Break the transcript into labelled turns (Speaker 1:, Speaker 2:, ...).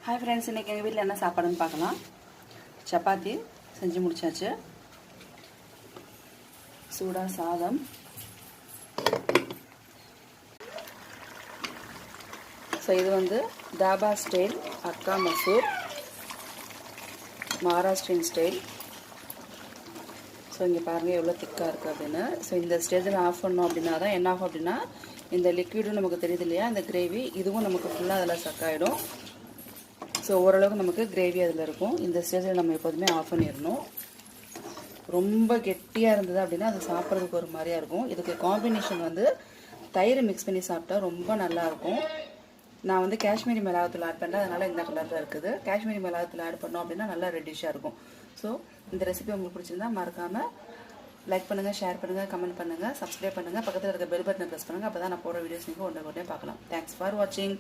Speaker 1: Hi friends, इनके எங்கள் வீட்டில் என்ன சாப்பாடுன்னு பார்க்கலாம். சப்பாத்தி செஞ்சு முடிச்சாச்சு. சூடா சாதம், ஸோ இது வந்து தாபா ஸ்டைல் அக்கா மசூர், மகாராஷ்டிரியன் ஸ்டைல். ஸோ இங்கே பாருங்கள் எவ்வளோ திக்காக இருக்குது அப்படின்னு. ஸோ இந்த ஸ்டேஜில் ஆஃப் பண்ணோம் அப்படின்னா தான் என்ன ஆகும் அப்படின்னா, இந்த லிக்விடும் நமக்கு தெரியுது இல்லையா, இந்த கிரேவி இதுவும் நமக்கு ஃபுல்லாக அதில் ஸ்டக் ஆகிடும். ஸோ ஓரளவுக்கு நமக்கு கிரேவி அதில் இருக்கும். இந்த ஸ்டேஜில் நம்ம எப்போதுமே ஆஃப் பண்ணிடணும். ரொம்ப கெட்டியாக இருந்தது அப்படின்னா அது சாப்பிட்றதுக்கு ஒரு மாதிரியாக இருக்கும். இதுக்கு காம்பினேஷன் வந்து தயிர் மிக்ஸ் பண்ணி சாப்பிட்டா ரொம்ப நல்லாயிருக்கும். நான் வந்து காஷ்மீரி மிளகாத்தூள் ஆட் பண்ணுறேன், அதனால் இந்த கலரில் இருக்குது. காஷ்மீரி மிளகாத்தூள் ஆட் பண்ணோம் அப்படின்னா நல்லா ரெட்டிஷாக இருக்கும். ஸோ இந்த ரெசிபி உங்களுக்கு பிடிச்சிருந்தா மறக்காமல் லைக் பண்ணுங்கள், ஷேர் பண்ணுங்கள், கமெண்ட் பண்ணுங்கள், சப்ஸ்கிரைப் பண்ணுங்கள், பக்கத்தில் இருக்க பெல் பட்டனை ப்ரெஸ் பண்ணுங்கள். அப்போ தான் நான் போகிற வீடியோஸ் நீங்கள் உடனே பார்க்கலாம். தேங்க்ஸ் ஃபார் வாட்சிங்.